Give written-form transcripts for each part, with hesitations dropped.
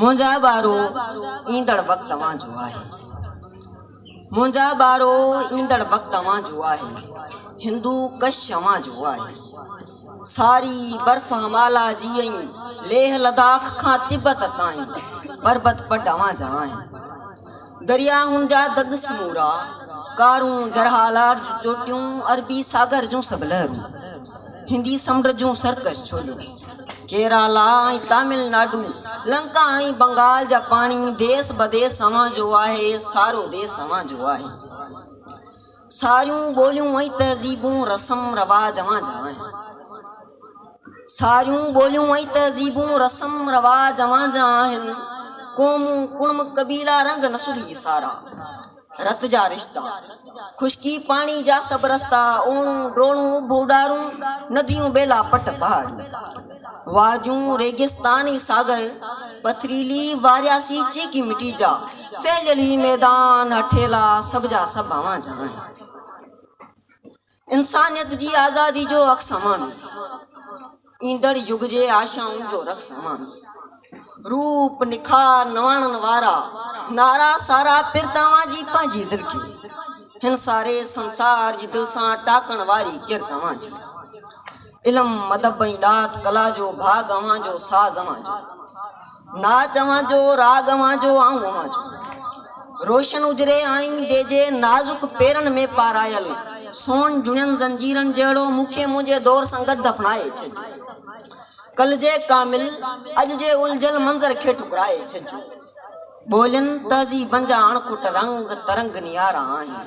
मुंजा बारो ईंदड़ वक्त तव्हां जो आहे। मुंजा बारो ईंदड़ वक्त तव्हां जो आहे। हिंदू कश अवां जो आहे। सारी बर्फ हमाला जी लेह लद्दाख खां तिब्बत ताईं पर्वत पट अवां जा आहिनि। दरियाहुनि जा दग समूरा, कारूं जरहालार जूं चोटियूं, अरबी सागर जूं सभु लहरूं, हिंदी समुंड जूं सरकश छोलियूं, केरला ऐं तमिलनाडु, लंका ऐं बंगाल जा पाणी, देश बदेश अवां जो आहे। सारो देश अवां जो आहे। सारियूं ॿोलियूं ऐं तहज़ीबूं, रस्म रवाज अवां जा आहिनि। सारियूं ॿोलियूं ऐं तहज़ीबूं, रस्म रवाज अवां जा आहिनि। क़ौमूं, कुणम, कबीला, रंग, नसुली सारा, रत जा रिश्ता, खुशकी पाणी जा सभु रस्ता, ओणूं ड्रोणूं बूडारूं, नदियूं बेला पट पहाड़, वादियूं रेगिस्तानी सागर, पथरीली वारियासी चीकी मिट्टी जा, फैलियल ही मैदान हठेला, सभ जा सभु अवां जा आहिनि। इंसानियत जी आज़ादी जो अक्स अवां में, ईंदड़ युग जे आशाउनि जो रक्स अवां में, रूप निखार नवाणनि वारा, नारा सारा पिर तव्हां जी पंहिंजी दिलि खे, हिन सारे संसार जी दिलि सां टाकण वारी किर तव्हां जी। इल्म मदब ऐं ॾात कला जो भाग अवां जो, साज़ अवां जो, नाच अवां जो, राग अवां जो, आऊं अवां जो। रोशन उजरे आईं देजे नाज़ुक पेरनि में पारायल, सोन जुणियनि ज़ंजीरनि जहिड़ो मूंखे मुंहिंजे दौर सां गॾु दफ़नाए छॾियो। कल जे कामिल अॼु जे उलझल मंज़र खे ठुकराए छॾियो। ॿोलियुनि तहज़ीबनि जा अणखुट रंग तरंग नियारा आहिनि।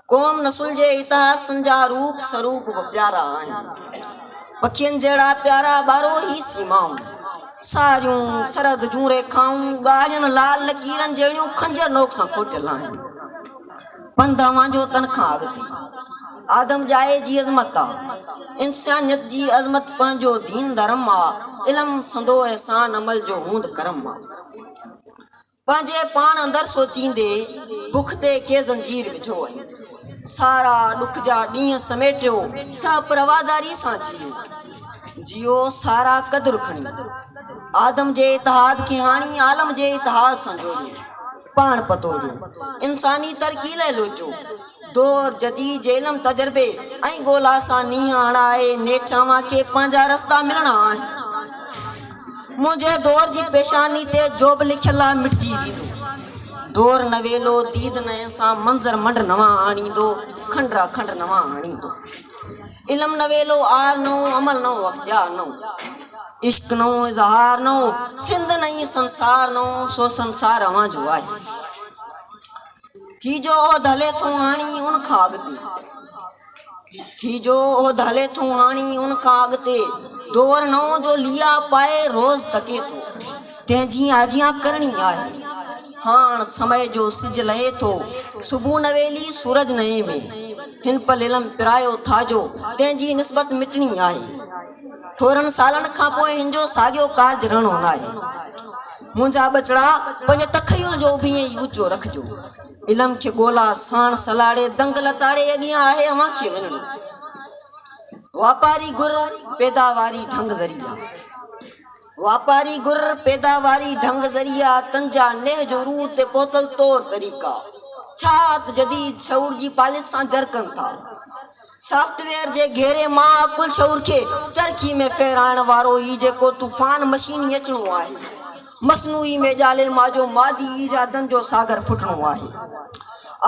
क़ौम नसुल जे इतिहासनि जा रूप स्वरूप बि प्यारा आहिनि। पखियुनि जहिड़ा प्यारा ॿारो ई सीमाऊं, सारियूं सरहद जूं रेखाऊं, ॻाढ़ियुनि लाल लकीरनि जहिड़ियूं खंजर नोक सां खोटियल आहिनि। पंध अवां जो तन खां अॻिते आदम जाए जी अज़मत आहे। इंसानियत जी अज़मत पंहिंजो दीन धर्म आहे। इल्म संदो एहसान अमल जो हूंद करम आहे। पंहिंजे पाण अंदरि सोचींदे बुख ते के ज़ंजीर विझो वञे, सारा ॾुख जा ॾींहं समेटियो, सभु रवादारी सां जियो सारा क़दुरु खणी। आदम जे इतिहाद खे हाणी आलम जे इतिहाद सां जोड़ियो, पाण पतोड़ियो, इंसानी तरक़ी लाइ लोचो। दौर जदीद जे इल्म तजुर्बे ऐं ॻोल्हा सां नींहं हणाए नेठ अवां खे पंहिंजा रस्ता मिलणा आहिनि। मुंहिंजे दौर जी पेशानी ते जो बि लिखियल आहे मिटिजी वेंदो। दौर नवेलो दीद नए सां मंज़र मंड नवां आणींदो, खंडरा खंड नवां आणींदो। इल्म नवेलो आल नओं, अमल नओं, अख्तियार नओं, इश्क नओं, इज़हार नओं, सिंध नई संसार नओं, सो संसार अवां जो आहे। ही जो उहद हले थो हाणी उन खां अॻिते, ही जो उहद हले थो हाणी उन खां अॻिते, दौर नओं जो लिया पाए रोज़ तके थो, तंहिंजी आजियां करणी आहे। हाण समय जो सिज लहे थो, सुबुह नवेली सूरज नए में, हिन पल इल्म पिरायो थाजो, तंहिंजी निस्बत मिटणी आहे। थोरनि सालनि खां पोइ हिन जो साॻियो कार्ज रहणो न आहे। मुंहिंजा बचड़ा पंहिंजे तख़युल जो बि ईअं ई ऊचो रखिजो। इल्म खे ॻोल्हा साण सलाड़े दंग लताड़े अॻियां आहे अवां खे वञणो। वापारी गुर पैदावारी ढंग ज़रिया, वापारी गुर पैदावारी ढंग ज़रिया, तंजा नेह जो रूह ते पहुतल तौर तरीक़ा, छात जदीद शऊर जी पालिश सां जरकनि था। सॉफ्टवेयर जे घेरे मां कुल शऊर खे चरखी में फेराइण वारो ई जेको तूफ़ान मशीनी अचणो आहे। मसनूई में ॼाले मां जो मादी ईजादनि जो सागर फुटणो आहे।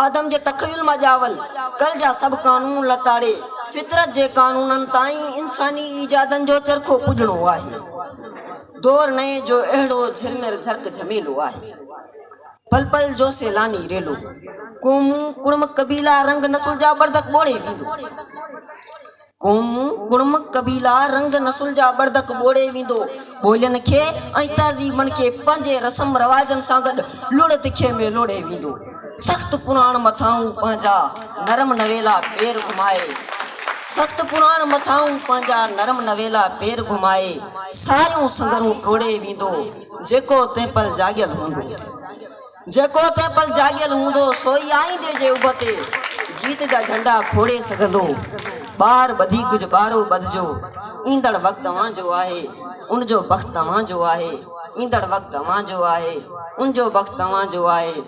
आदम जे तख़युल मां ॼावल कल जा सभु कानून लताड़े फितरत जे कानूननि ताईं इंसानी ईजादनि जो चरखो पुॼणो आहे। दौर नए जो अहिड़ो झिरमिर झरक झमेलो आहे। पल पल जो सैलानी रेलो, क़ौमूं, कुणम, कबीला, रंग, नसुल जा बर्दक ॿोड़े वेंदो। क़ौमूं, कुणम, कबीला, रंग, नसुल जा बर्दक ॿोड़े वेंदो। ॿोलियुनि खे ऐं तहज़ीबनि खे पंहिंजे रस्म रवाजनि सां गॾु लुड़ तिखे में लोड़े वेंदो। सख़्त पुराण मथाऊं पंहिंजा नरम नवेला पेर घुमाए, सख़्त पुराण मथाऊं पंहिंजा नरम नवेला पेर घुमाए, सारियूं संगरूं टोड़े वेंदो। जेको तंहिं पल जाॻियल हूंदो, जेको तंहिं पल जाॻियल हूंदो, सोई आईंदे जे उबते गीत जा झंडा खोड़े सघंदो। ॿार ॿधी कुझु ॿारो ॿधिजो, ईंदड़ वक़्तु तव्हां जो आहे, उन जो बख़्तु तव्हां जो आहे। ईंदड़ वक्त तव्हां जो आहे, उन जो वक्त तव्हां जो आहे।